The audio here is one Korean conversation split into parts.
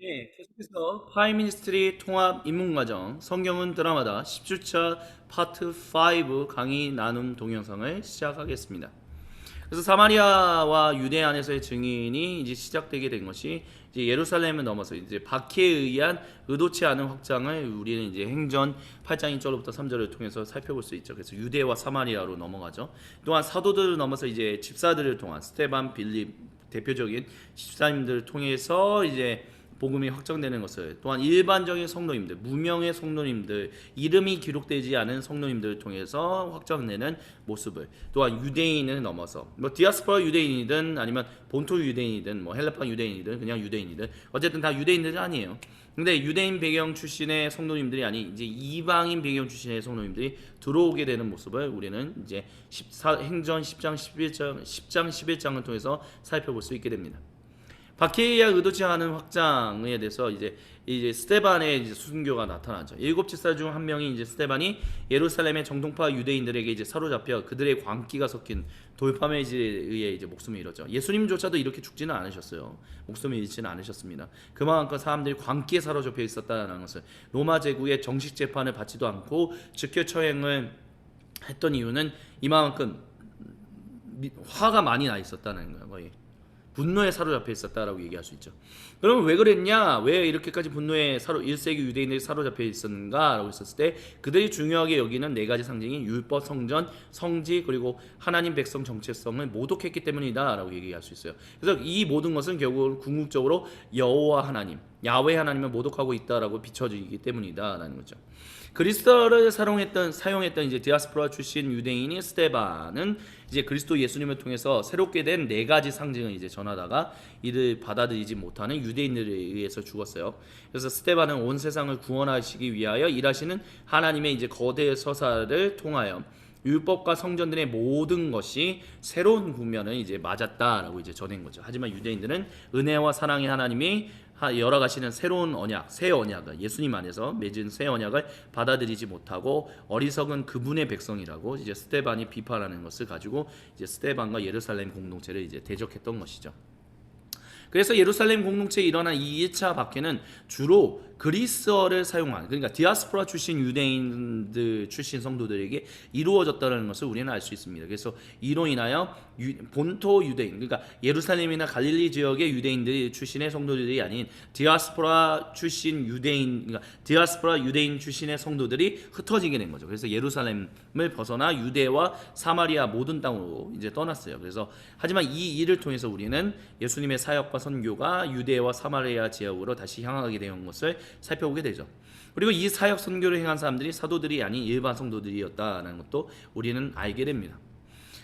네, 계속해서 파이미니스트리 통합 입문과정 성경은 드라마다 10주차 파트 5 강의 나눔 동영상을 시작하겠습니다. 그래서 사마리아와 유대 안에서의 증인이 이제 시작되게 된 것이 이제 예루살렘을 넘어서 이제 박해에 의한 의도치 않은 확장을 우리는 이제 행전 8장 1절부터 3절을 통해서 살펴볼 수 있죠. 그래서 유대와 사마리아로 넘어가죠. 또한 사도들을 넘어서 이제 집사들을 통한 스테반, 빌립 대표적인 집사님들을 통해서 이제 복음이 확정되는 것을, 또한 일반적인 성도님들, 무명의 성도님들, 이름이 기록되지 않은 성도님들을 통해서 확정되는 모습을, 또한 유대인을 넘어서 뭐 디아스포라 유대인이든 아니면 본토 유대인이든 뭐 헬라파 유대인이든 그냥 유대인이든 어쨌든 다 유대인들이 아니에요. 근데 유대인 배경 출신의 성도님들이 아닌 이제 이방인 배경 출신의 성도님들이 들어오게 되는 모습을 우리는 이제 행전 10장 11장을 통해서 살펴볼 수 있게 됩니다. 박해에 의도치 않은 확장에 대해서 이제 스테반의 이제 순교가 나타나죠. 일곱 집사 중 한 명이 이제 스테반이 예루살렘의 정통파 유대인들에게 이제 사로잡혀 그들의 광기가 섞인 돌파매에 의해 이제 목숨을 잃었죠. 예수님조차도 이렇게 죽지는 않으셨어요. 목숨을 잃지는 않으셨습니다. 그만큼 사람들이 광기에 사로잡혀 있었다는 것을, 로마 제국의 정식 재판을 받지도 않고 즉결 처형을 했던 이유는 이만큼 화가 많이 나 있었다는 거예요. 거의 분노에 사로잡혀 있었다라고 얘기할 수 있죠. 그러면 왜 그랬냐? 왜 이렇게까지 분노에 1세기 유대인들이 사로잡혀 있었는가라고 했었을 때 그들이 중요하게 여기는 네 가지 상징인 율법, 성전, 성지, 그리고 하나님 백성 정체성을 모독했기 때문이다라고 얘기할 수 있어요. 그래서 이 모든 것은 결국 궁극적으로 여호와 하나님, 야훼 하나님을 모독하고 있다라고 비춰지기 때문이다라는 거죠. 그리스도를 사용했던 이제 디아스포라 출신 유대인이 스테반은 이제 그리스도 예수님을 통해서 새롭게 된 네 가지 상징을 이제 전하다가 이를 받아들이지 못하는 유대인들에 의해서 죽었어요. 그래서 스테반은 온 세상을 구원하시기 위하여 일하시는 하나님의 이제 거대 서사를 통하여 율법과 성전들의 모든 것이 새로운 국면을 이제 맞았다라고 이제 전한 거죠. 하지만 유대인들은 은혜와 사랑의 하나님이 열어가시는 새로운 언약, 새 언약을, 예수님 안에서 맺은 새 언약을 받아들이지 못하고 어리석은 그분의 백성이라고 이제 스테반이 비판하는 것을 가지고 이제 스테반과 예루살렘 공동체를 이제 대적했던 것이죠. 그래서 예루살렘 공동체에 일어난 이 1차 박해는 주로 그리스어를 사용한, 그러니까 디아스포라 출신 유대인들 출신 성도들에게 이루어졌다는 것을 우리는 알 수 있습니다. 그래서 이로 인하여 본토 유대인, 그러니까 예루살렘이나 갈릴리 지역의 유대인들 출신의 성도들이 아닌 디아스포라 출신 유대인, 그러니까 디아스포라 유대인 출신의 성도들이 흩어지게 된 거죠. 그래서 예루살렘을 벗어나 유대와 사마리아 모든 땅으로 이제 떠났어요. 그래서 하지만 이 일을 통해서 우리는 예수님의 사역과 선교가 유대와 사마리아 지역으로 다시 향하게 된 것을 살펴보게 되죠. 그리고 이 사역 선교를 행한 사람들이 사도들이 아닌 일반 성도들이었다는 것도 우리는 알게 됩니다.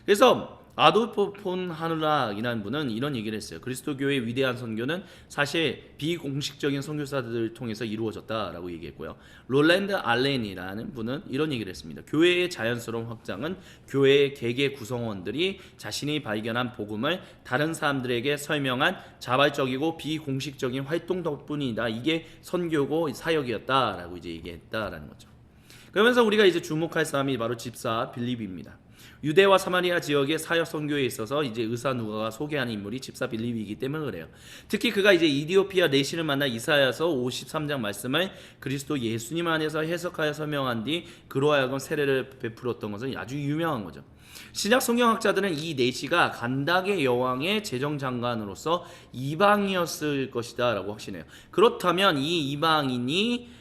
그래서 아돌프 폰 하누락이라는 분은 이런 얘기를 했어요. 그리스도교의 위대한 선교는 사실 비공식적인 선교사들을 통해서 이루어졌다라고 얘기했고요. 롤랜드 알렌이라는 분은 이런 얘기를 했습니다. 교회의 자연스러운 확장은 교회의 개개 구성원들이 자신이 발견한 복음을 다른 사람들에게 설명한 자발적이고 비공식적인 활동 덕분이다. 이게 선교고 사역이었다라고 이제 얘기했다라는 거죠. 그러면서 우리가 이제 주목할 사람이 바로 집사 빌립입니다. 유대와 사마리아 지역의 사역 선교에 있어서 이제 의사 누가가 소개하는 인물이 집사 빌립이기 때문에 그래요. 특히 그가 이제 이디오피아 내시를 만나 이사야서 53장 말씀을 그리스도 예수님 안에서 해석하여 설명한 뒤 그로 하여금 세례를 베풀었던 것은 아주 유명한 거죠. 신약 성경학자들은 이 내시가 간닥의 여왕의 재정장관으로서 이방이었을 것이다라고 확신해요. 그렇다면 이 이방인이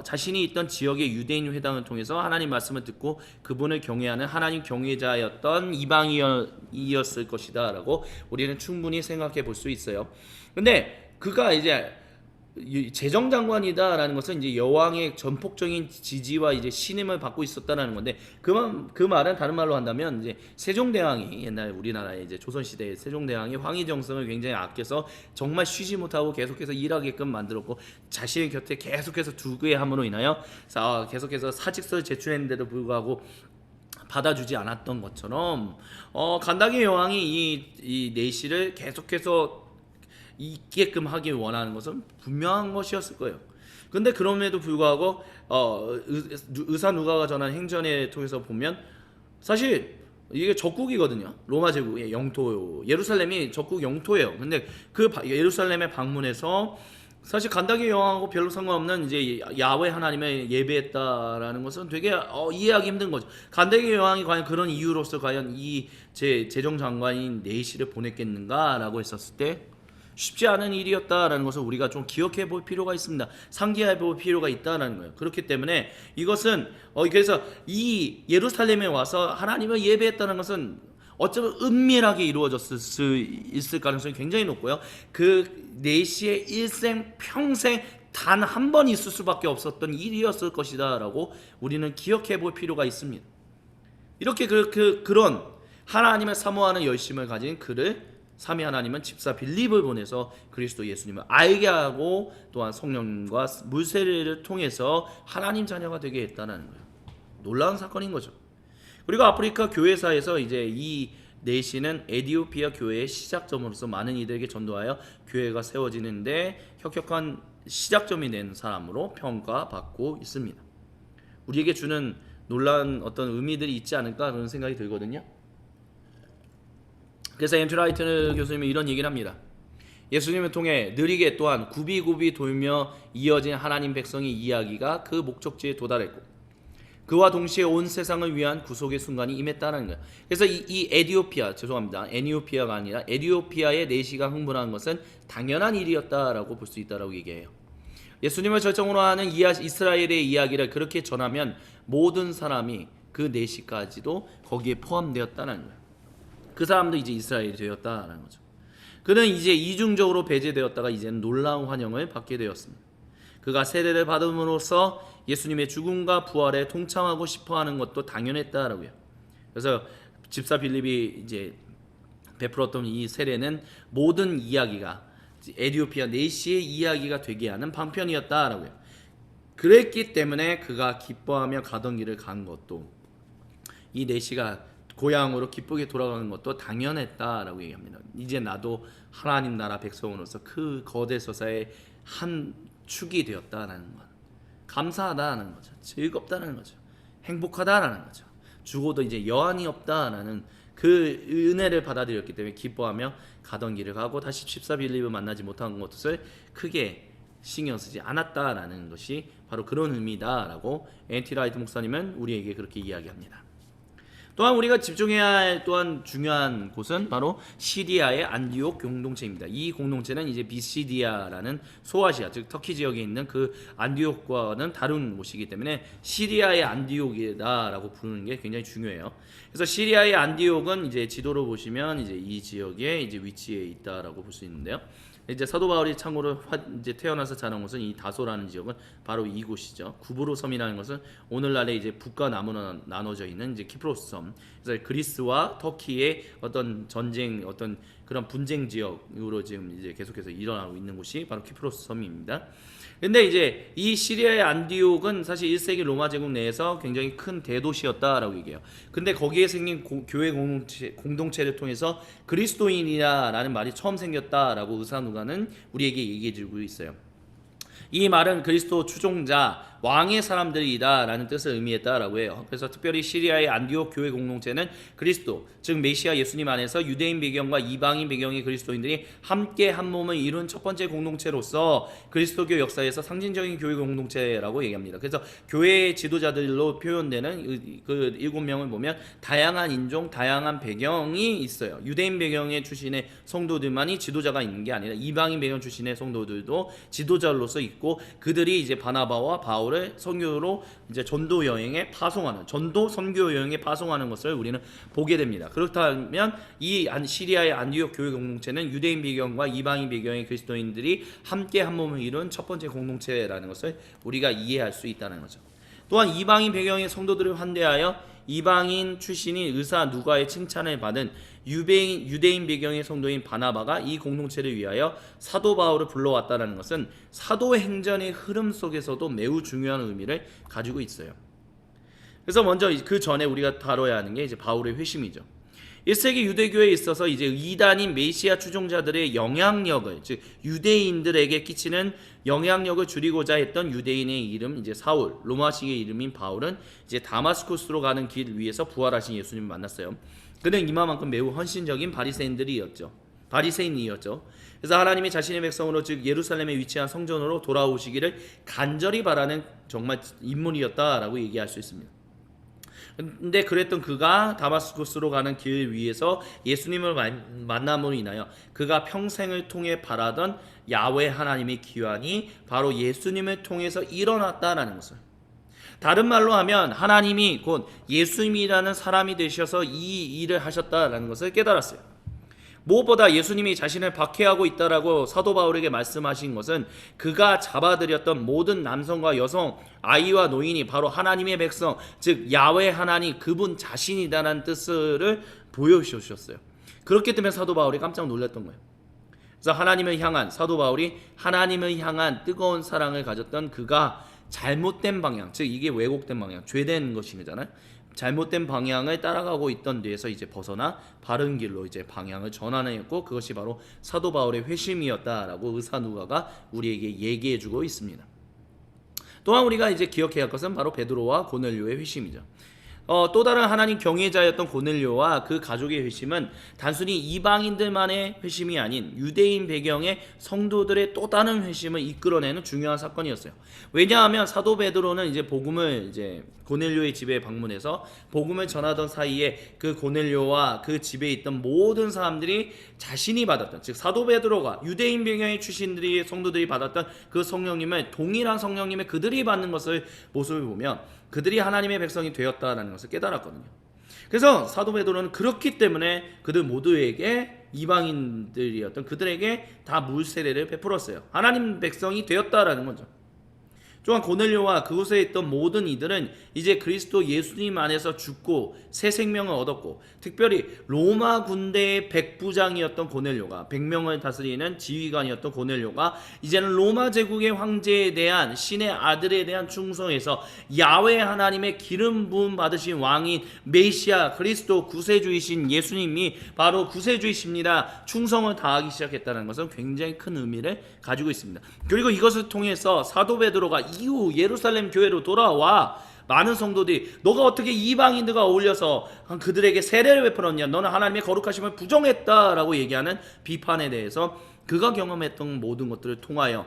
자신이 있던 지역의 유대인 회당을 통해서 하나님 말씀을 듣고 그분을 경외하는 하나님 경외자였던 이방이었을 것이다라고 우리는 충분히 생각해 볼 수 있어요. 근데 그가 이제 재정장관이다라는 것은 이제 여왕의 전폭적인 지지와 이제 신임을 받고 있었다라는 건데 그 말은 다른 말로 한다면 이제 세종대왕이 옛날 우리나라의 이제 조선시대의 세종대왕이 황희정성을 굉장히 아껴서 정말 쉬지 못하고 계속해서 일하게끔 만들었고 자신의 곁에 계속해서 두게 함으로 인하여 계속해서 사직서를 제출했는데도 불구하고 받아주지 않았던 것처럼 간다게 여왕이 이 내시를 계속해서 있게끔 하길 원하는 것은 분명한 것이었을 거예요. 근데 그럼에도 불구하고 의사 누가가 전한 행전에 통해서 보면 사실 이게 적국이거든요. 로마 제국의 영토 예루살렘이 적국 영토예요. 근데 그 예루살렘에 방문해서 사실 간다게 여왕하고 별로 상관없는 이제 야훼 하나님을 예배했다라는 것은 되게 이해하기 힘든 거죠. 간다게 여왕이 과연 그런 이유로서 과연 이 재정장관인 네시를 보냈겠는가라고 했었을 때 쉽지 않은 일이었다라는 것을 우리가 좀 기억해 볼 필요가 있습니다. 상기해 볼 필요가 있다라는 거예요. 그렇기 때문에 이것은 그래서 이 예루살렘에 와서 하나님을 예배했다는 것은 어쩌면 은밀하게 이루어졌을 수 있을 가능성이 굉장히 높고요. 그 네시의 일생 평생 단 한 번 있을 수밖에 없었던 일이었을 것이다라고 우리는 기억해 볼 필요가 있습니다. 이렇게 그런 하나님을 사모하는 열심을 가진 그를 삼위 하나님은 집사 빌립을 보내서 그리스도 예수님을 알게 하고 또한 성령과 물세례를 통해서 하나님 자녀가 되게 했다는 거예요. 놀라운 사건인 거죠. 그리고 아프리카 교회사에서 이제 이 네시는 에티오피아 교회의 시작점으로서 많은 이들에게 전도하여 교회가 세워지는데 혁혁한 시작점이 된 사람으로 평가받고 있습니다. 우리에게 주는 놀라운 어떤 의미들이 있지 않을까 그런 생각이 들거든요. 그래서 앤드 라이트 교수님은 이런 얘기를 합니다. 예수님을 통해 느리게 또한 굽이굽이 돌며 이어진 하나님 백성의 이야기가 그 목적지에 도달했고 그와 동시에 온 세상을 위한 구속의 순간이 임했다는 거예요. 그래서 이 에티오피아가 아니라 에티오피아의 네시가 흥분한 것은 당연한 일이었다라고 볼 수 있다라고 얘기해요. 예수님을 절정으로 하는 이스라엘의 이야기를 그렇게 전하면 모든 사람이 그 네시까지도 거기에 포함되었다는 거예요. 그 사람도 이제 이스라엘이 되었다라는 거죠. 그는 이제 이중적으로 배제되었다가 이제는 놀라운 환영을 받게 되었습니다. 그가 세례를 받음으로써 예수님의 죽음과 부활에 동참하고 싶어하는 것도 당연했다라고요. 그래서 집사 빌립이 이제 베풀었던 이 세례는 모든 이야기가 에티오피아 네시의 이야기가 되게 하는 방편이었다라고요. 그랬기 때문에 그가 기뻐하며 가던 길을 간 것도 이 네시가 고향으로 기쁘게 돌아가는 것도 당연했다라고 얘기합니다. 이제 나도 하나님 나라 백성으로서 그 거대 서사의 한 축이 되었다라는 것, 감사하다는 거죠. 즐겁다는 거죠. 행복하다라는 거죠. 죽어도 이제 여한이 없다라는 그 은혜를 받아들였기 때문에 기뻐하며 가던 길을 가고 다시 집사 빌립을 만나지 못한 것을 크게 신경 쓰지 않았다라는 것이 바로 그런 의미다라고 앤티 라이트 목사님은 우리에게 그렇게 이야기합니다. 또한 우리가 집중해야 할 또한 중요한 곳은 바로 시리아의 안디옥 공동체입니다. 이 공동체는 이제 비시디아라는 소아시아, 즉 터키 지역에 있는 그 안디옥과는 다른 곳이기 때문에 시리아의 안디옥이다라고 부르는 게 굉장히 중요해요. 그래서 시리아의 안디옥은 이제 지도로 보시면 이제 이 지역에 이제 위치해 있다라고 볼 수 있는데요. 이제 사도 바울이 참고로 이제 태어나서 자란 곳은 이 다소라는 지역은 바로 이곳이죠. 구브로 섬이라는 것은 오늘날에 이제 북과 남으로 나눠져 있는 이제 키프로스 섬. 그래서 그리스와 터키의 어떤 전쟁, 어떤 그런 분쟁 지역으로 지금 이제 계속해서 일어나고 있는 곳이 바로 키프로스 섬입니다. 근데 이제 이 시리아의 안디옥은 사실 1세기 로마 제국 내에서 굉장히 큰 대도시였다라고 얘기해요. 근데 거기에 생긴 교회 공동체를 통해서 그리스도인이라는 말이 처음 생겼다라고 의사 누가는 우리에게 얘기해 주고 있어요. 이 말은 그리스도 추종자, 왕의 사람들이다 라는 뜻을 의미했다라고 해요. 그래서 특별히 시리아의 안디옥 교회 공동체는 그리스도, 즉 메시아 예수님 안에서 유대인 배경과 이방인 배경의 그리스도인들이 함께 한 몸을 이룬 첫 번째 공동체로서 그리스도교 역사에서 상징적인 교회 공동체라고 얘기합니다. 그래서 교회의 지도자들로 표현되는 그 7명을 보면 다양한 인종, 다양한 배경이 있어요. 유대인 배경의 출신의 성도들만이 지도자가 있는 게 아니라 이방인 배경 출신의 성도들도 지도자로서 있고 그들이 이제 바나바와 바울을 선교로 이제 전도 여행에 파송하는 전도 선교 여행에 파송하는 것을 우리는 보게 됩니다. 그렇다면 이 시리아의 안디옥 교회 공동체는 유대인 배경과 이방인 배경의 그리스도인들이 함께 한 몸을 이룬 첫 번째 공동체라는 것을 우리가 이해할 수 있다는 거죠. 또한 이방인 배경의 성도들을 환대하여 이방인 출신인 의사 누가의 칭찬을 받은 유대인 배경의 성도인 바나바가 이 공동체를 위하여 사도 바울을 불러왔다는 것은 사도행전의 흐름 속에서도 매우 중요한 의미를 가지고 있어요. 그래서 먼저 그 전에 우리가 다뤄야 하는 게 이제 바울의 회심이죠. 1세기 유대교에 있어서 이제 이단인 메시아 추종자들의 영향력을, 즉 유대인들에게 끼치는 영향력을 줄이고자 했던 유대인의 이름 이제 사울, 로마식의 이름인 바울은 이제 다마스쿠스로 가는 길 위에서 부활하신 예수님을 만났어요. 그는 이마만큼 매우 헌신적인 바리새인이었죠. 그래서 하나님이 자신의 백성으로 즉 예루살렘에 위치한 성전으로 돌아오시기를 간절히 바라는 정말 인물이었다라고 얘기할 수 있습니다. 근데 그랬던 그가 다마스쿠스로 가는 길 위에서 예수님을 만남으로 인하여 그가 평생을 통해 바라던 야훼 하나님의 기환이 바로 예수님을 통해서 일어났다라는 것을, 다른 말로 하면 하나님이 곧 예수님이라는 사람이 되셔서 이 일을 하셨다라는 것을 깨달았어요. 무엇보다 예수님이 자신을 박해하고 있다라고 사도 바울에게 말씀하신 것은 그가 잡아들였던 모든 남성과 여성, 아이와 노인이 바로 하나님의 백성, 즉 야훼 하나님 그분 자신이다라는 뜻을 보여주셨어요. 그렇기 때문에 사도 바울이 깜짝 놀랐던 거예요. 그래서 하나님을 향한, 사도 바울이 하나님을 향한 뜨거운 사랑을 가졌던 그가 잘못된 방향, 즉 이게 왜곡된 방향, 죄된 것이잖아요. 잘못된 방향을 따라가고 있던 데에서 이제 벗어나 바른 길로 이제 방향을 전환했고, 그것이 바로 사도 바울의 회심이었다라고 의사 누가가 우리에게 얘기해주고 있습니다. 또한 우리가 이제 기억해야 할 것은 바로 베드로와 고넬료의 회심이죠. 또 다른 하나님 경외자였던 고넬료와 그 가족의 회심은 단순히 이방인들만의 회심이 아닌 유대인 배경의 성도들의 또 다른 회심을 이끌어내는 중요한 사건이었어요. 왜냐하면 사도 베드로는 이제 복음을 이제 고넬료의 집에 방문해서 복음을 전하던 사이에 그 고넬료와 그 집에 있던 모든 사람들이 자신이 받았던, 즉 사도 베드로가 유대인 배경의 출신들이 성도들이 받았던 그 성령님을 동일한 성령님을 그들이 받는 것을 모습을 보면 그들이 하나님의 백성이 되었다라는 것을 깨달았거든요. 그래서 사도 베드로는 그렇기 때문에 그들 모두에게, 이방인들이었던 그들에게 다 물세례를 베풀었어요. 하나님 백성이 되었다라는 거죠. 또한 고넬료와 그곳에 있던 모든 이들은 이제 그리스도 예수님 안에서 죽고 새 생명을 얻었고, 특별히 로마 군대의 백부장이었던 고넬료가, 100명을 다스리는 지휘관이었던 고넬료가 이제는 로마 제국의 황제에 대한, 신의 아들에 대한 충성에서 야훼 하나님의 기름 부음 받으신 왕인 메시아 그리스도 구세주이신 예수님이 바로 구세주이십니다, 충성을 다하기 시작했다는 것은 굉장히 큰 의미를 가지고 있습니다. 그리고 이것을 통해서 사도 베드로가 이후 예루살렘 교회로 돌아와 많은 성도들이 너가 어떻게 이방인들과 어울려서 그들에게 세례를 베풀었냐, 너는 하나님의 거룩하심을 부정했다라고 얘기하는 비판에 대해서 그가 경험했던 모든 것들을 통하여,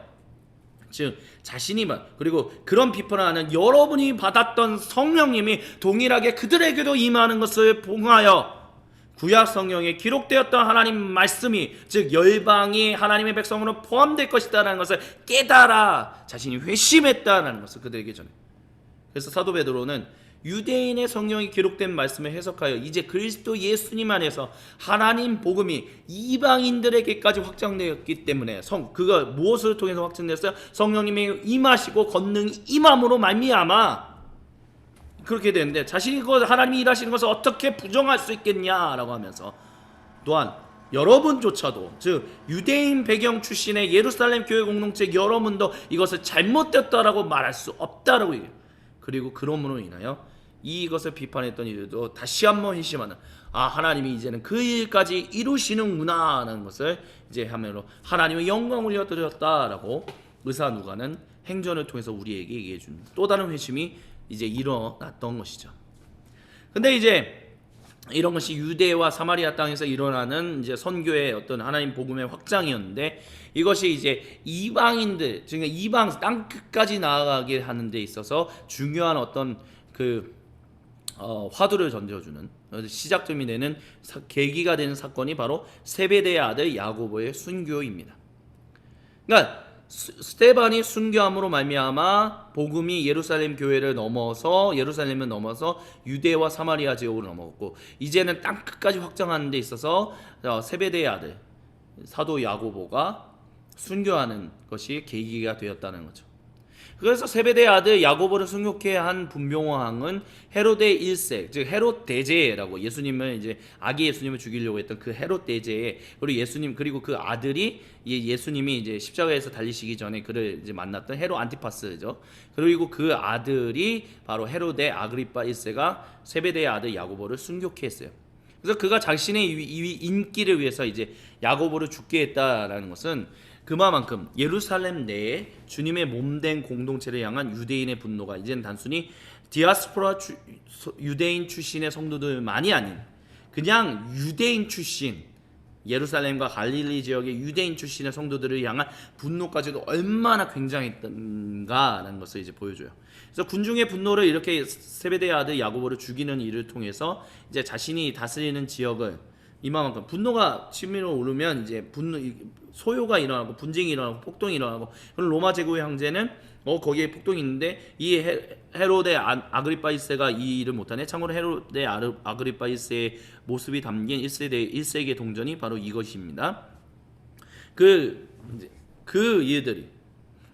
즉 자신이 그리고 그런 비판을 하는 여러분이 받았던 성령님이 동일하게 그들에게도 임하는 것을 봉하여 구약 성경에 기록되었던 하나님 말씀이, 즉 열방이 하나님의 백성으로 포함될 것이다라는 것을 깨달아 자신이 회심했다라는 것을 그들에게 전해. 그래서 사도 베드로는 유대인의 성경이 기록된 말씀을 해석하여 이제 그리스도 예수님 안에서 하나님 복음이 이방인들에게까지 확장되었기 때문에, 그가 무엇을 통해서 확장됐어요? 성령님이 임하시고 권능이 임함으로 말미암아 그렇게 되는데, 자신이 하나님이 일하시는 것을 어떻게 부정할 수 있겠냐라고 하면서, 또한 여러분조차도, 즉 유대인 배경 출신의 예루살렘 교회 공동체 여러분도 이것을 잘못됐다라고 말할 수 없다라고 얘기해요. 그리고 그러므로 인하여 이것을 비판했던 이들도 다시 한번 회심하는, 하나님이 이제는 그 일까지 이루시는구나 라는 것을 이제 하면서 하나님의 영광을 올려드렸다라고 의사 누가는 행전을 통해서 우리에게 얘기해 준 또 다른 회심이 이제 일어났던 것이죠. 근데 이제 이런 것이 유대와 사마리아 땅에서 일어나는 이제 선교의 어떤 하나님 복음의 확장이었는데, 이것이 이제 이방인들, 즉 이방 땅 끝까지 나아가게 하는 데 있어서 중요한 어떤 그 화두를 던져주는, 시작점이 되는 계기가 되는 사건이 바로 세베대의 아들 야고보의 순교입니다. 그러니까 스데반이 순교함으로 말미암아 복음이 예루살렘을 넘어서 유대와 사마리아 지역으로 넘어갔고, 이제는 땅 끝까지 확장하는 데 있어서 세베대의 아들 사도 야고보가 순교하는 것이 계기가 되었다는 거죠. 그래서 세베대의 아들 야고보를 순교케 한 분봉왕은 헤로데 1세, 즉 헤롯 대제라고, 예수님을 이제 아기 예수님을 죽이려고 했던 그 헤롯 대제, 그리고 예수님, 그리고 그 아들이 예수님이 이제 십자가에서 달리시기 전에 그를 이제 만났던 헤롯 안티파스죠. 그리고 그 아들이 바로 헤로데 아그리파 1세가 세베대의 아들 야고보를 순교케 했어요. 그래서 그가 자신의 인기를 위해서 이제 야고보를 죽게 했다라는 것은 그만큼 예루살렘 내에 주님의 몸된 공동체를 향한 유대인의 분노가 이제는 단순히 디아스포라 유대인 출신의 성도들만이 아닌 그냥 유대인 출신, 예루살렘과 갈릴리 지역의 유대인 출신의 성도들을 향한 분노까지도 얼마나 굉장했던가라는 것을 이제 보여줘요. 그래서 군중의 분노를 이렇게 세베대의 아들 야고보를 죽이는 일을 통해서 이제 자신이 다스리는 지역을 이만큼 분노가 치밀어 오르면 이제 소요가 일어나고 분쟁이 일어나고 폭동이 일어나고, 그럼 로마 제국의 형제는 거기에 폭동이 있는데 이 헤로데 아그리파 1세가 이 일을 못하네. 참고로 헤로데 아그리파 1세의 모습이 담긴 1세기의 동전이 바로 이것입니다. 그 일들이,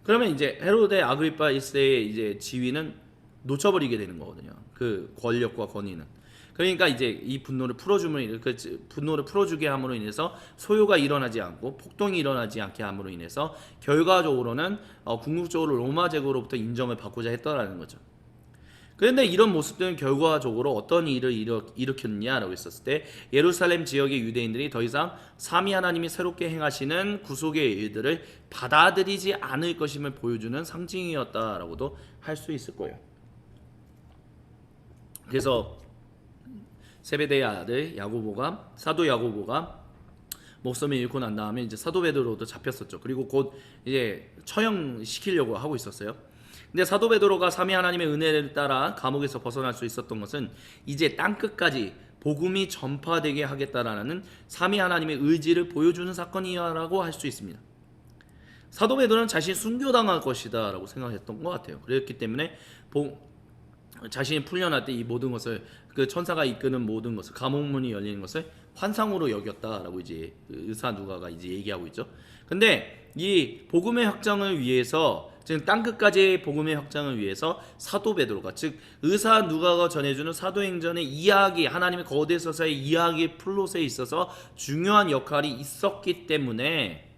그러면 이제 헤로데 아그리파 1세의 이제 지위는 놓쳐버리게 되는 거거든요. 그 권력과 권위는. 그러니까 이제 이 분노를 풀어주게 함으로 인해서 소요가 일어나지 않고 폭동이 일어나지 않게 함으로 인해서 결과적으로는 궁극적으로 로마 제국으로부터 인정을 받고자 했다라는 거죠. 그런데 이런 모습들은 결과적으로 어떤 일을 일으켰냐라고 했었을 때, 예루살렘 지역의 유대인들이 더 이상 삼위 하나님이 새롭게 행하시는 구속의 일들을 받아들이지 않을 것임을 보여주는 상징이었다라고도 할 수 있을 거예요. 그래서 세베대의 아들 사도 야고보가 목숨을 잃고 난 다음에 이제 사도 베드로도 잡혔었죠. 그리고 곧 이제 처형시키려고 하고 있었어요. 근데 사도 베드로가 삼위 하나님의 은혜를 따라 감옥에서 벗어날 수 있었던 것은 이제 땅끝까지 복음이 전파되게 하겠다라는 삼위 하나님의 의지를 보여주는 사건이라고 할 수 있습니다. 사도 베드로는 자신이 순교당할 것이다 라고 생각했던 것 같아요. 그렇기 때문에 자신이 풀려날 때 이 모든 것을, 그 천사가 이끄는 모든 것을, 감옥문이 열리는 것을 환상으로 여겼다라고 이제 의사 누가가 이제 얘기하고 있죠. 근데 이 복음의 확장을 위해서, 즉 땅끝까지의 복음의 확장을 위해서 사도 베드로가, 즉 의사 누가가 전해주는 사도행전의 이야기, 하나님의 거대 서사의 이야기 플롯에 있어서 중요한 역할이 있었기 때문에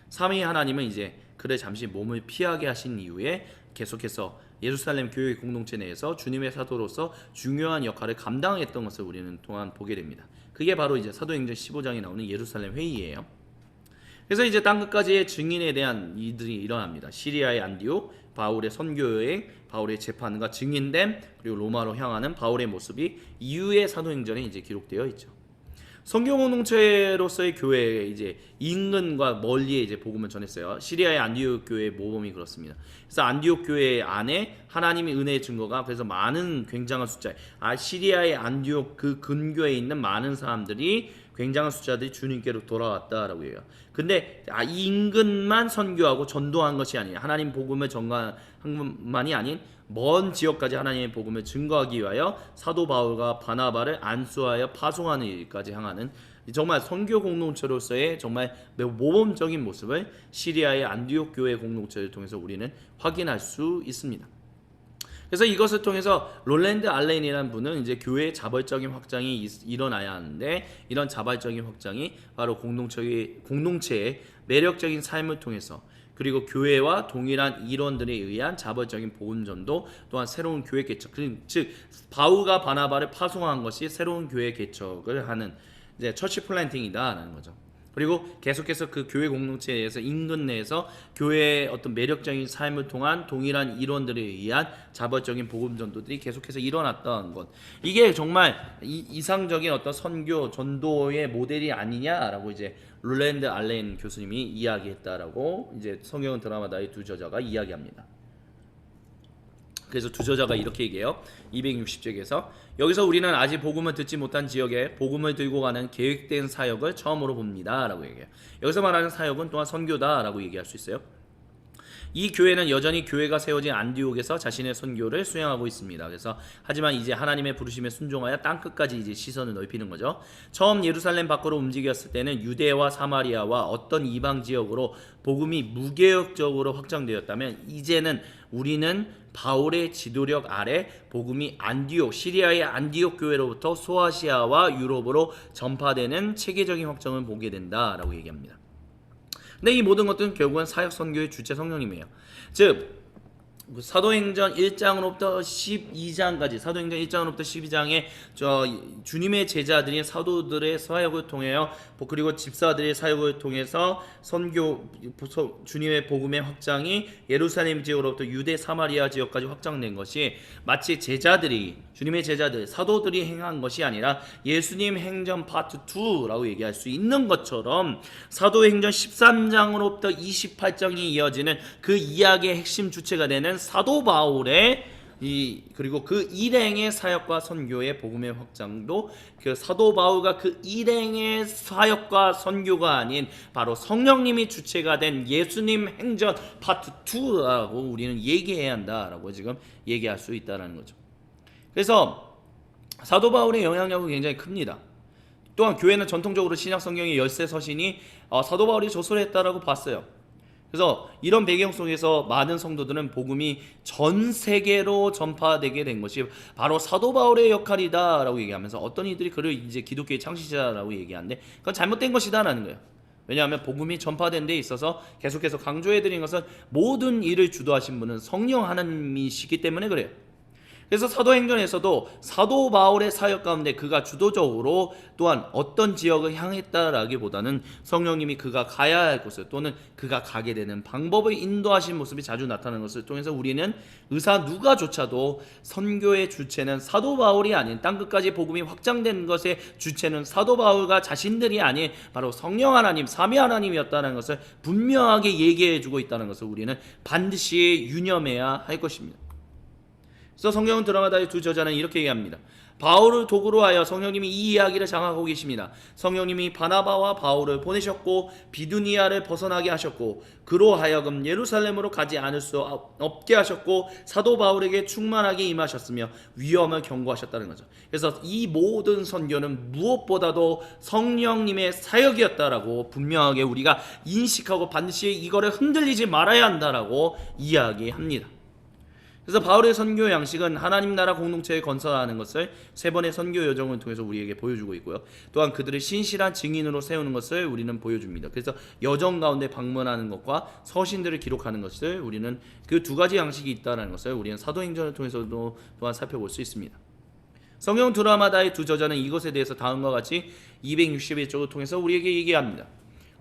삼위 하나님은 이제 그를 잠시 몸을 피하게 하신 이후에 계속해서 예루살렘 교회 공동체 내에서 주님의 사도로서 중요한 역할을 감당했던 것을 우리는 또한 보게 됩니다. 그게 바로 이제 사도행전 15장에 나오는 예루살렘 회의예요. 그래서 이제 땅끝까지의 증인에 대한 일들이 일어납니다. 시리아의 안디옥, 바울의 선교 여행, 바울의 재판과 증인됨, 그리고 로마로 향하는 바울의 모습이 이후의 사도행전에 이제 기록되어 있죠. 성교 공동체로서의 교회에 이제 인근과 멀리에 이제 복음을 전했어요. 시리아의 안디옥 교회의 모범이 그렇습니다. 그래서 안디옥 교회 안에 하나님의 은혜의 증거가, 그래서 많은 굉장한 숫자, 시리아의 안디옥 그 근교에 있는 많은 사람들이, 굉장한 숫자들이 주님께로 돌아왔다라고 해요. 근데 이 인근만 선교하고 전도한 것이 아니에요. 하나님 복음을 전가한 것만이 아닌 먼 지역까지 하나님의 복음을 증거하기 위하여 사도 바울과 바나바를 안수하여 파송하는 일까지 향하는 정말 선교 공동체로서의 정말 매우 모범적인 모습을 시리아의 안디옥 교회 공동체를 통해서 우리는 확인할 수 있습니다. 그래서 이것을 통해서 롤랜드 알렌이라는 분은 이제 교회의 자발적인 확장이 일어나야 하는데, 이런 자발적인 확장이 바로 공동체의 매력적인 삶을 통해서, 그리고 교회와 동일한 일원들에 의한 자발적인 복음 전도, 또한 새로운 교회 개척, 즉 바울과 바나바를 파송한 것이 새로운 교회 개척을 하는 이제 처치 플랜팅이다라는 거죠. 그리고 계속해서 그 교회 공동체에서 인근 내에서 교회의 어떤 매력적인 삶을 통한 동일한 일원들에 의한 자발적인 복음 전도들이 계속해서 일어났던 것, 이게 정말 이상적인 어떤 선교 전도의 모델이 아니냐라고 이제 롤랜드 알렌 교수님이 이야기했다라고 이제 성경은 드라마다의 두 저자가 이야기합니다. 그래서 두 저자가 이렇게 얘기해요. 260쪽에서 여기서 우리는 아직 복음을 듣지 못한 지역에 복음을 들고 가는 계획된 사역을 처음으로 봅니다 라고 얘기해요. 여기서 말하는 사역은 또한 선교다 라고 얘기할 수 있어요. 이 교회는 여전히 교회가 세워진 안디옥에서 자신의 선교를 수행하고 있습니다. 그래서 하지만 이제 하나님의 부르심에 순종하여 땅끝까지 이제 시선을 넓히는 거죠. 처음 예루살렘 밖으로 움직였을 때는 유대와 사마리아와 어떤 이방 지역으로 복음이 무개혁적으로 확장되었다면, 이제는 우리는 바울의 지도력 아래 복음이 안디옥, 시리아의 안디옥 교회로부터 소아시아와 유럽으로 전파되는 체계적인 확장을 보게 된다라고 얘기합니다. 근데 이 모든 것들은 결국은 사역 선교의 주체 성령님이에요. 즉 사도행전 1장으로부터 12장까지 사도행전 1장으로부터 12장에 주님의 제자들인 사도들의 사역을 통하여 그리고 집사들의 사역을 통해서 주님의 복음의 확장이 예루살렘 지역으로부터 유대 사마리아 지역까지 확장된 것이 마치 주님의 제자들 사도들이 행한 것이 아니라 예수님 행전 파트 2라고 얘기할 수 있는 것처럼 사도행전 13장으로부터 28장이 이어지는 그 이야기의 핵심 주체가 되는 사도 바울의 그리고 그 일행의 사역과 선교의 복음의 확장도 그 사도 바울과 그 일행의 사역과 선교가 아닌 바로 성령님이 주체가 된 예수님 행전 파트 2라고 우리는 얘기해야 한다라고 지금 얘기할 수 있다는 거죠. 그래서 사도 바울의 영향력은 굉장히 큽니다. 또한 교회는 전통적으로 신약 성경의 열세 서신이 사도 바울이 저술했다라고 봤어요. 그래서 이런 배경 속에서 많은 성도들은 복음이 전 세계로 전파되게 된 것이 바로 사도 바울의 역할이다라고 얘기하면서 어떤 이들이 그를 이제 기독교의 창시자라고 얘기하는데 그건 잘못된 것이다라는 거예요. 왜냐하면 복음이 전파된 데 있어서 계속해서 강조해드린 것은 모든 일을 주도하신 분은 성령 하나님이시기 때문에 그래요. 그래서 사도행전에서도 사도 바울의 사역 가운데 그가 주도적으로 또한 어떤 지역을 향했다라기보다는 성령님이 그가 가야 할 곳을 또는 그가 가게 되는 방법을 인도하신 모습이 자주 나타나는 것을 통해서 우리는 의사 누가조차도 선교의 주체는 사도 바울이 아닌 땅끝까지 복음이 확장된 것의 주체는 사도 바울과 자신들이 아닌 바로 성령 하나님, 삼위 하나님이었다는 것을 분명하게 얘기해주고 있다는 것을 우리는 반드시 유념해야 할 것입니다. 그래서 성경은 드라마다의 두 저자는 이렇게 얘기합니다. 바울을 도구로 하여 성령님이 이 이야기를 장악하고 계십니다. 성령님이 바나바와 바울을 보내셨고 비두니아를 벗어나게 하셨고 그로 하여금 예루살렘으로 가지 않을 수 없게 하셨고 사도 바울에게 충만하게 임하셨으며 위험을 경고하셨다는 거죠. 그래서 이 모든 선교는 무엇보다도 성령님의 사역이었다라고 분명하게 우리가 인식하고 반드시 이거를 흔들리지 말아야 한다라고 이야기합니다. 그래서 바울의 선교 양식은 하나님 나라 공동체에 건설하는 것을 세 번의 선교 여정을 통해서 우리에게 보여주고 있고요. 또한 그들을 신실한 증인으로 세우는 것을 우리는 보여줍니다. 그래서 여정 가운데 방문하는 것과 서신들을 기록하는 것을 우리는 그 두 가지 양식이 있다는 것을 우리는 사도행전을 통해서도 또한 살펴볼 수 있습니다. 성경 드라마다의 두 저자는 이것에 대해서 다음과 같이 261쪽을 통해서 우리에게 얘기합니다.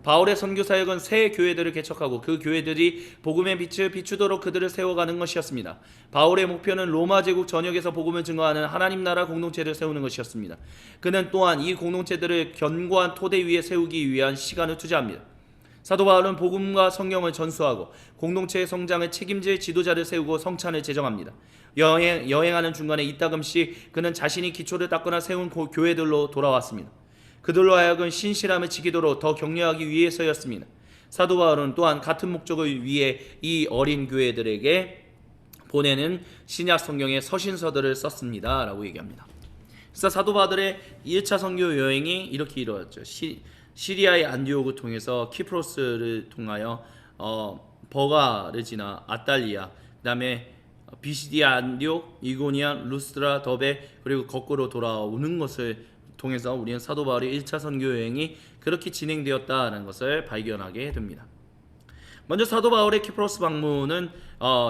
바울의 선교 사역은 새 교회들을 개척하고 그 교회들이 복음의 빛을 비추도록 그들을 세워가는 것이었습니다. 바울의 목표는 로마 제국 전역에서 복음을 증거하는 하나님 나라 공동체를 세우는 것이었습니다. 그는 또한 이 공동체들을 견고한 토대 위에 세우기 위한 시간을 투자합니다. 사도 바울은 복음과 성경을 전수하고 공동체의 성장을 책임질 지도자를 세우고 성찬을 제정합니다. 여행하는 중간에 이따금씩 그는 자신이 기초를 닦거나 세운 교회들로 돌아왔습니다. 그들로 하여금 신실함을 지키도록 더 격려하기 위해서였습니다. 사도 바울은 또한 같은 목적을 위해 이 어린 교회들에게 보내는 신약 성경의 서신서들을 썼습니다 라고 얘기합니다. 그래서 사도 바울의 1차 선교 여행이 이렇게 이루어졌죠. 시리아의 안디옥을 통해서 키프로스를 통하여 버가를 지나 아탈리아, 그 다음에 비시디아, 안디옥, 이고니아, 루스드라, 더베 그리고 거꾸로 돌아오는 것을 통해서 우리는 사도 바울의 1차 선교 여행이 그렇게 진행되었다는 것을 발견하게 됩니다. 먼저 사도 바울의 키프로스 방문은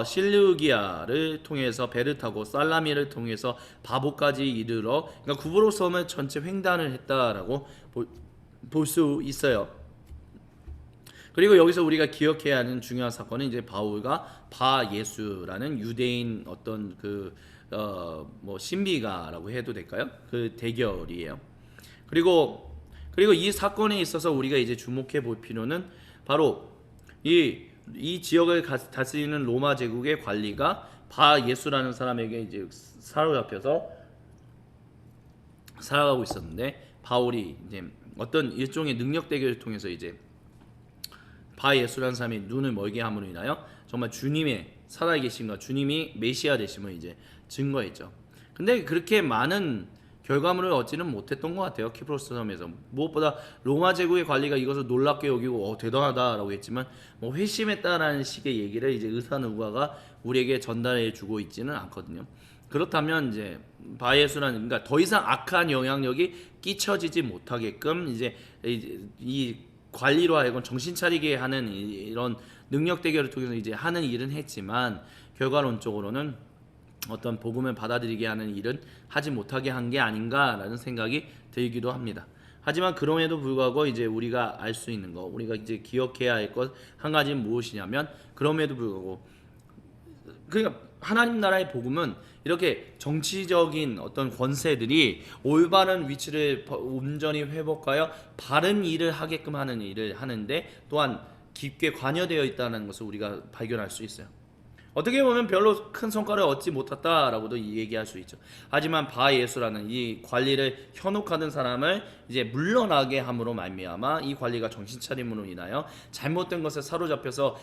실루기아를 통해서 배를 타고 살라미를 통해서 바보까지 이르러 그러니까 구브로 섬을 전체 횡단을 했다라고 볼 수 있어요. 그리고 여기서 우리가 기억해야 하는 중요한 사건은 이제 바울과 바예수라는 유대인 어떤 신비가라고 해도 될까요? 그 대결이에요. 그리고 이 사건에 있어서 우리가 이제 주목해 볼 필요는 바로 이 지역을 다스리는 로마 제국의 관리가 바예수라는 사람에게 이제 사로잡혀서 살아가고 있었는데 바울이 이제 어떤 일종의 능력 대결을 통해서 이제 바예수라는 사람이 눈을 멀게 함으로 인하여 정말 주님의 살아계심과 주님이 메시아 되심을 이제 증거했죠. 근데 그렇게 많은 결과물을 얻지는 못했던 것 같아요. 키프로스 섬에서 무엇보다 로마 제국의 관리가 이것을 놀랍게 여기고 대단하다라고 했지만 회심했다라는 식의 얘기를 이제 의사 누가가 우리에게 전달해주고 있지는 않거든요. 그렇다면 이제 바예수라는 그러니까 더 이상 악한 영향력이 끼쳐지지 못하게끔 이제 이 관리로 하여금 정신 차리게 하는 이런 능력 대결을 통해서 이제 하는 일은 했지만 결과론적으로는 어떤 복음을 받아들이게 하는 일은 하지 못하게 한 게 아닌가라는 생각이 들기도 합니다. 하지만 그럼에도 불구하고 이제 우리가 알 수 있는 거, 우리가 이제 기억해야 할 것 한 가지는 무엇이냐면, 그럼에도 불구하고 그러니까 하나님 나라의 복음은 이렇게 정치적인 어떤 권세들이 올바른 위치를 온전히 회복하여 바른 일을 하게끔 하는 일을 하는데 또한 깊게 관여되어 있다는 것을 우리가 발견할 수 있어요. 어떻게 보면 별로 큰 성과를 얻지 못했다라고도 얘기할 수 있죠. 하지만 바예수라는 이 관리를 현혹하던 사람을 이제 물러나게 함으로 말미암아 이 관리가 정신 차림으로 인하여 잘못된 것에 사로잡혀서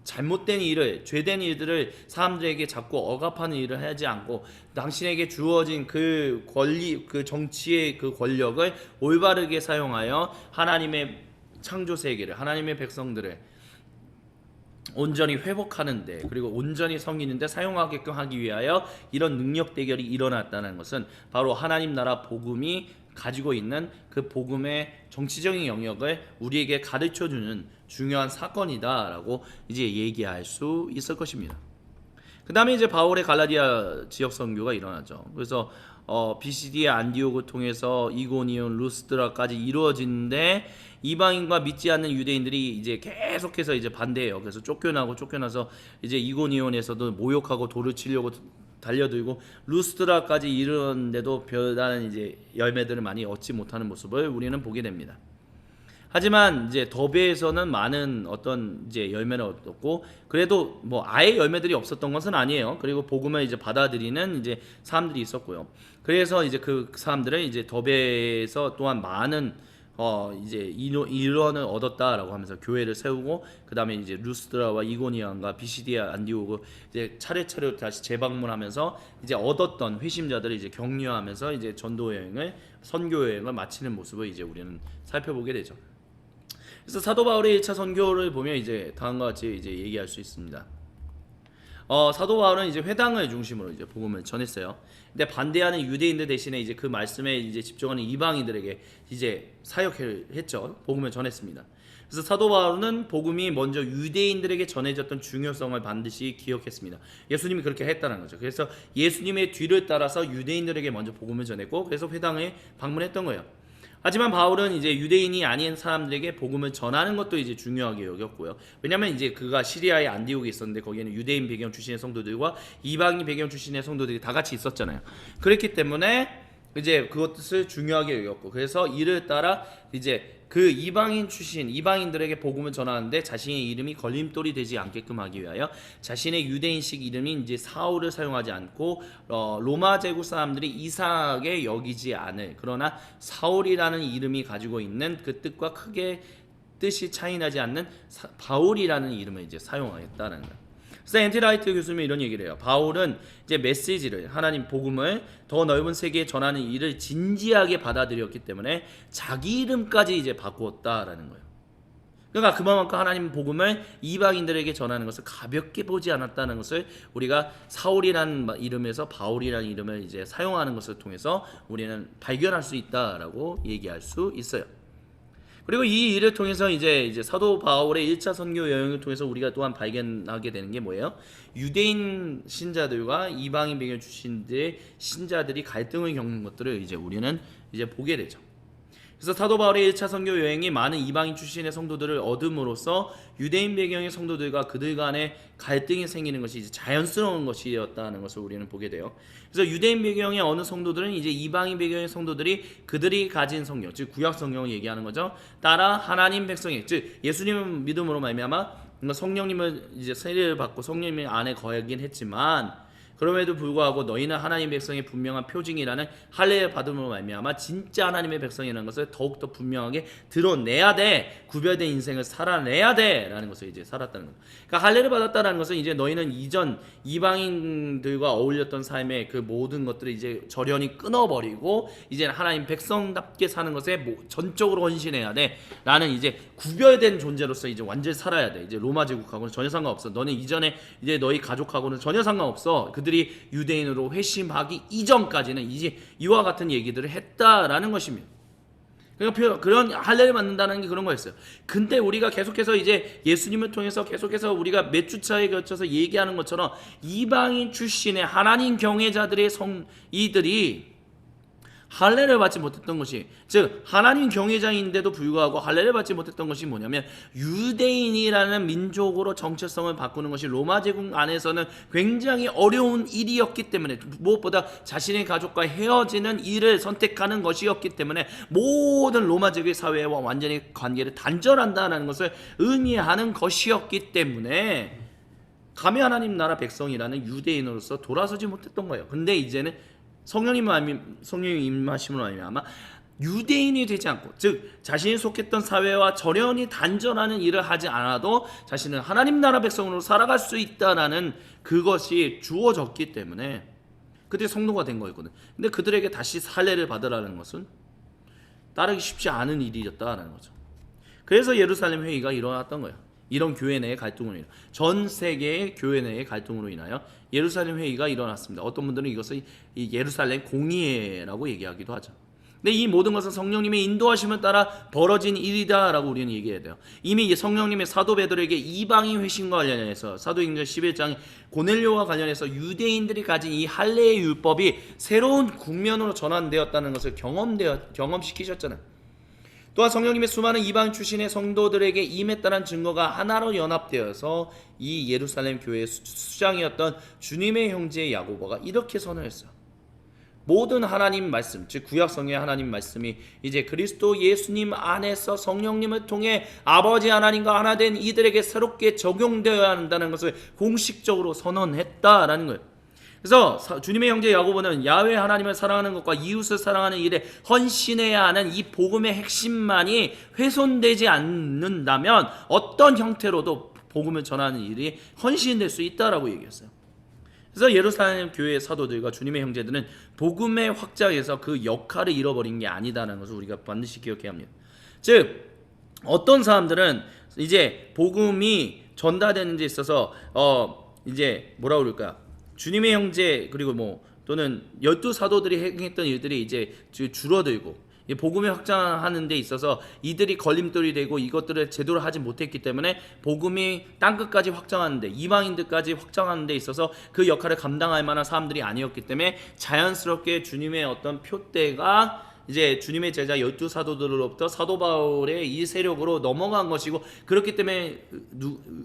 잘못된 일을, 죄된 일들을 사람들에게 자꾸 억압하는 일을 하지 않고 당신에게 주어진 그 권리, 그 정치의 그 권력을 올바르게 사용하여 하나님의 창조 세계를, 하나님의 백성들을 온전히 회복하는데, 그리고 온전히 섬기는데 사용하게끔 하기 위하여 이런 능력 대결이 일어났다는 것은 바로 하나님 나라 복음이 가지고 있는 그 복음의 정치적인 영역을 우리에게 가르쳐주는 중요한 사건이다라고 이제 얘기할 수 있을 것입니다. 그 다음에 이제 바울의 갈라디아 지역 선교가 일어나죠. 그래서 비시디아 안디옥을 통해서 이고니온, 루스드라까지 이루어지는데 이방인과 믿지 않는 유대인들이 이제 계속해서 이제 반대해요. 그래서 쫓겨나서 이제 이고니온에서도 모욕하고 돌을 치려고 달려들고 루스드라까지 이르렀는데도 별다른 이제 열매들을 많이 얻지 못하는 모습을 우리는 보게 됩니다. 하지만 이제 더베에서는 많은 어떤 이제 열매를 얻었고, 그래도 뭐 아예 열매들이 없었던 것은 아니에요. 그리고 복음을 이제 받아들이는 이제 사람들이 있었고요. 그래서 이제 그 사람들은 이제 더베에서 또한 많은 이제 일원을 얻었다라고 하면서 교회를 세우고, 그 다음에 이제 루스드라와 이고니온과 비시디아 안디옥을 이제 차례차례 다시 재방문하면서 이제 얻었던 회심자들을 이제 격려하면서 이제 전도 여행을, 선교 여행을 마치는 모습을 이제 우리는 살펴보게 되죠. 그래서 사도 바울의 1차 선교를 보면 이제 다음과 같이 이제 얘기할 수 있습니다. 사도 바울은 이제 회당을 중심으로 이제 복음을 전했어요. 근데 반대하는 유대인들 대신에 이제 그 말씀에 이제 집중하는 이방인들에게 이제 사역을 했죠. 복음을 전했습니다. 그래서 사도 바울은 복음이 먼저 유대인들에게 전해졌던 중요성을 반드시 기억했습니다. 예수님이 그렇게 했다는 거죠. 그래서 예수님의 뒤를 따라서 유대인들에게 먼저 복음을 전했고, 그래서 회당에 방문했던 거예요. 하지만 바울은 이제 유대인이 아닌 사람들에게 복음을 전하는 것도 이제 중요하게 여겼고요. 왜냐하면 이제 그가 시리아의 안디옥에 있었는데 거기에는 유대인 배경 출신의 성도들과 이방인 배경 출신의 성도들이 다 같이 있었잖아요. 그렇기 때문에 이제 그것을 중요하게 여겼고, 그래서 이를 따라 이제 그 이방인 출신 이방인들에게 복음을 전하는데 자신의 이름이 걸림돌이 되지 않게끔 하기 위하여 자신의 유대인식 이름인 이제 사울을 사용하지 않고 로마 제국 사람들이 이상하게 여기지 않을, 그러나 사울이라는 이름이 가지고 있는 그 뜻과 크게 뜻이 차이나지 않는 바울이라는 이름을 이제 사용하겠다는 거예요. 그래서 엔티라이트 교수님이 이런 얘기를 해요. 바울은 이제 메시지를, 하나님 복음을 더 넓은 세계에 전하는 일을 진지하게 받아들였기 때문에 자기 이름까지 이제 바꾸었다라는 거예요. 그러니까 그만큼 하나님 복음을 이방인들에게 전하는 것을 가볍게 보지 않았다는 것을 우리가 사울이라는 이름에서 바울이라는 이름을 이제 사용하는 것을 통해서 우리는 발견할 수 있다라고 얘기할 수 있어요. 그리고 이 일을 통해서 이제 사도 바울의 1차 선교 여행을 통해서 우리가 또한 발견하게 되는 게 뭐예요? 유대인 신자들과 이방인 배경 출신들의 신자들이 갈등을 겪는 것들을 이제 우리는 이제 보게 되죠. 그래서 사도 바울의 1차 선교 여행이 많은 이방인 출신의 성도들을 얻음으로써 유대인 배경의 성도들과 그들 간의 갈등이 생기는 것이 이제 자연스러운 것이었다는 것을 우리는 보게 돼요. 그래서 유대인 배경의 어느 성도들은 이제 이방인 배경의 성도들이 그들이 가진 성경, 즉 구약 성경을 얘기하는 거죠. 따라 하나님 백성의, 즉 예수님 믿음으로 말미암아 성령님을 이제 세례를 받고 성령님 안에 거하긴 했지만, 그럼에도 불구하고 너희는 하나님 백성의 분명한 표징이라는 할례를 받음으로 말미암아 진짜 하나님의 백성이라는 것을 더욱더 분명하게 드러내야 돼. 구별된 인생을 살아내야 돼 라는 것을 이제 살았다는 거예요. 그러니까 할례를 받았다는 것은 이제 너희는 이전 이방인들과 어울렸던 삶의 그 모든 것들을 이제 절연히 끊어버리고 이제 하나님 백성답게 사는 것에 전적으로 헌신해야 돼 라는 이제 구별된 존재로서 이제 완전히 살아야 돼. 이제 로마 제국하고는 전혀 상관없어. 너는 이전에 이제 너희 가족하고는 전혀 상관없어. 그들이 유대인으로 회심하기 이전까지는 이제 이와 같은 얘기들을 했다라는 것입니다. 그러니까 그런 할례를 받는다는 게 그런 거였어요. 근데 우리가 계속해서 이제 예수님을 통해서 계속해서 우리가 몇 주차에 걸쳐서 얘기하는 것처럼 이방인 출신의 하나님 경외자들의 이들이 할례를 받지 못했던 것이, 즉 하나님 경외자인데도 불구하고 할례를 받지 못했던 것이 뭐냐면, 유대인이라는 민족으로 정체성을 바꾸는 것이 로마 제국 안에서는 굉장히 어려운 일이었기 때문에, 무엇보다 자신의 가족과 헤어지는 일을 선택하는 것이었기 때문에 모든 로마 제국의 사회와 완전히 관계를 단절한다는 것을 의미하는 것이었기 때문에 감히 하나님 나라 백성이라는 유대인으로서 돌아서지 못했던 거예요. 근데 이제는 성령님 임하심으로 말미암아 유대인이 되지 않고, 즉 자신이 속했던 사회와 절연히 단절하는 일을 하지 않아도 자신은 하나님 나라 백성으로 살아갈 수 있다라는 그것이 주어졌기 때문에 그때 성도가 된 거였거든. 근데 그들에게 다시 할례를 받으라는 것은 따르기 쉽지 않은 일이었다라는 거죠. 그래서 예루살렘 회의가 일어났던 거예요. 이런 교회 내의 갈등으로 인하여, 전 세계의 교회 내의 갈등으로 인하여 예루살렘 회의가 일어났습니다. 어떤 분들은 이것을 이 예루살렘 공의회라고 얘기하기도 하죠. 근데 이 모든 것은 성령님의 인도하심을 따라 벌어진 일이다라고 우리는 얘기해야 돼요. 이미 성령님의 사도 베드로에게 이방인 회심과 관련해서 사도행전 11장 고넬료와 관련해서 유대인들이 가진 이 할례의 율법이 새로운 국면으로 전환되었다는 것을 경험시키셨잖아요. 또한 성령님의 수많은 이방 출신의 성도들에게 임했다는 증거가 하나로 연합되어서 이 예루살렘 교회의 수장이었던 주님의 형제 야고보가 이렇게 선언했어요. 모든 하나님 말씀, 즉 구약성경의 하나님 말씀이 이제 그리스도 예수님 안에서 성령님을 통해 아버지 하나님과 하나 된 이들에게 새롭게 적용되어야 한다는 것을 공식적으로 선언했다라는 거예요. 그래서 주님의 형제 야고보는 야훼 하나님을 사랑하는 것과 이웃을 사랑하는 일에 헌신해야 하는 이 복음의 핵심만이 훼손되지 않는다면 어떤 형태로도 복음을 전하는 일이 헌신될 수 있다라고 얘기했어요. 그래서 예루살렘 교회의 사도들과 주님의 형제들은 복음의 확장에서 그 역할을 잃어버린 게 아니다라는 것을 우리가 반드시 기억해야 합니다. 즉 어떤 사람들은 이제 복음이 전달되는 데 있어서 이제 뭐라 그럴까, 주님의 형제 그리고 또는 12사도들이 행했던 일들이 이제 줄어들고 복음을 확장하는 데 있어서 이들이 걸림돌이 되고 이것들을 제대로 하지 못했기 때문에 복음이 땅끝까지 확장하는데, 이방인들까지 확장하는 데 있어서 그 역할을 감당할 만한 사람들이 아니었기 때문에 자연스럽게 주님의 어떤 표대가 이제 주님의 제자 12사도들로부터 사도 바울의 이 세력으로 넘어간 것이고, 그렇기 때문에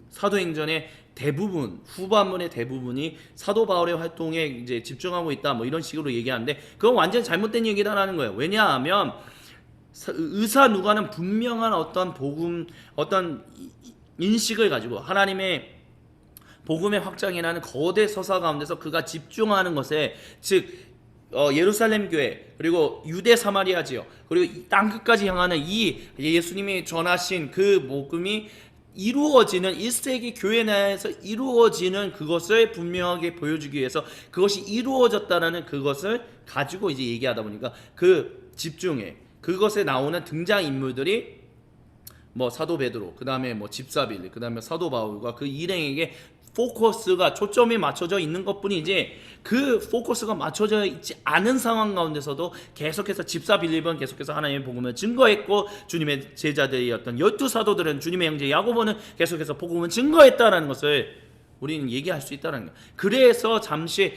사도행전의 대부분, 후반문의 대부분이 사도 바울의 활동에 이제 집중하고 있다, 이런 식으로 얘기하는데 그건 완전 잘못된 얘기다라는 거예요. 왜냐하면 의사 누가는 분명한 어떤 복음, 어떤 인식을 가지고 하나님의 복음의 확장이라는 거대 서사 가운데서 그가 집중하는 것에, 즉 예루살렘 교회 그리고 유대 사마리아 지역 그리고 땅끝까지 향하는 이 예수님이 전하신 그 복음이 이루어지는 1세기 교회 내에서 이루어지는 그것을 분명하게 보여주기 위해서 그것이 이루어졌다라는 그것을 가지고 이제 얘기하다 보니까 그 집중에 그것에 나오는 등장 인물들이 사도 베드로, 그 다음에 집사 빌리, 그 다음에 사도 바울과 그 일행에게 포커스가 초점이 맞춰져 있는 것뿐이지, 그 포커스가 맞춰져 있지 않은 상황 가운데서도 계속해서 집사 빌립은 계속해서 하나님의 복음을 증거했고, 주님의 제자들이었던 12사도들은 주님의 형제 야고보는 계속해서 복음을 증거했다라는 것을 우리는 얘기할 수 있다는 거예요. 그래서 잠시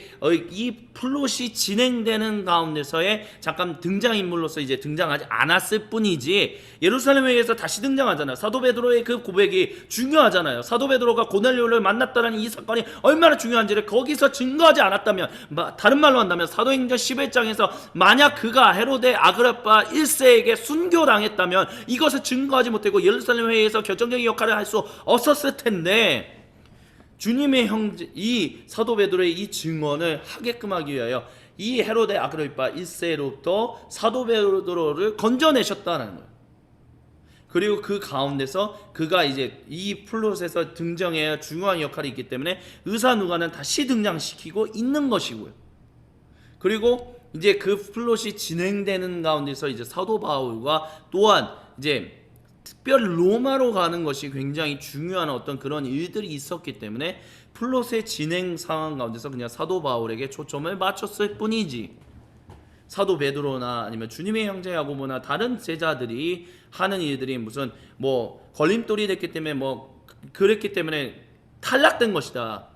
이 플롯이 진행되는 가운데서의 잠깐 등장인물로서 이제 등장하지 않았을 뿐이지, 예루살렘 회의에서 다시 등장하잖아요. 사도 베드로의 그 고백이 중요하잖아요. 사도 베드로가 고넬료를 만났다는 이 사건이 얼마나 중요한지를 거기서 증거하지 않았다면, 다른 말로 한다면 사도행전 11장에서 만약 그가 헤로데 아그리파 1세에게 순교당했다면 이것을 증거하지 못하고 예루살렘 회의에서 결정적인 역할을 할 수 없었을 텐데, 주님의 형제 이 사도 베드로의 이 증언을 하게끔 하기 위하여 이 헤로데 아그리파 1세로부터 사도 베드로를 건져내셨다는 거예요. 그리고 그 가운데서 그가 이제 이 플롯에서 등장해야 중요한 역할이 있기 때문에 의사 누가는 다시 등장시키고 있는 것이고요. 그리고 이제 그 플롯이 진행되는 가운데서 이제 사도 바울과 또한 이제 특별히 로마로 가는 것이 굉장히 중요한 어떤 그런 일들이 있었기 때문에 플롯의 진행 상황 가운데서 그냥 사도 바울에게 초점을 맞췄을 뿐이지, 사도 베드로나 아니면 주님의 형제 야고보나 다른 제자들이 하는 일들이 무슨 뭐 걸림돌이 됐기 때문에 뭐 그랬기 때문에 탈락된 것이다.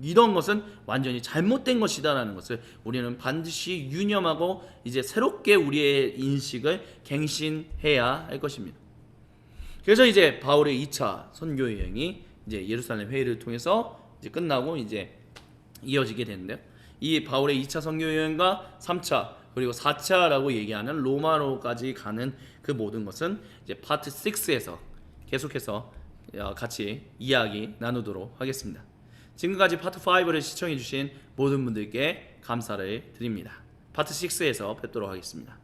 이런 것은 완전히 잘못된 것이다라는 것을 우리는 반드시 유념하고 이제 새롭게 우리의 인식을 갱신해야 할 것입니다. 그래서 이제 바울의 2차 선교 여행이 이제 예루살렘 회의를 통해서 이제 끝나고 이제 이어지게 되는데요. 이 바울의 2차 선교 여행과 3차 그리고 4차라고 얘기하는 로마로까지 가는 그 모든 것은 이제 파트 6에서 계속해서 같이 이야기 나누도록 하겠습니다. 지금까지 파트 5를 시청해 주신 모든 분들께 감사를 드립니다. 파트 6에서 뵙도록 하겠습니다.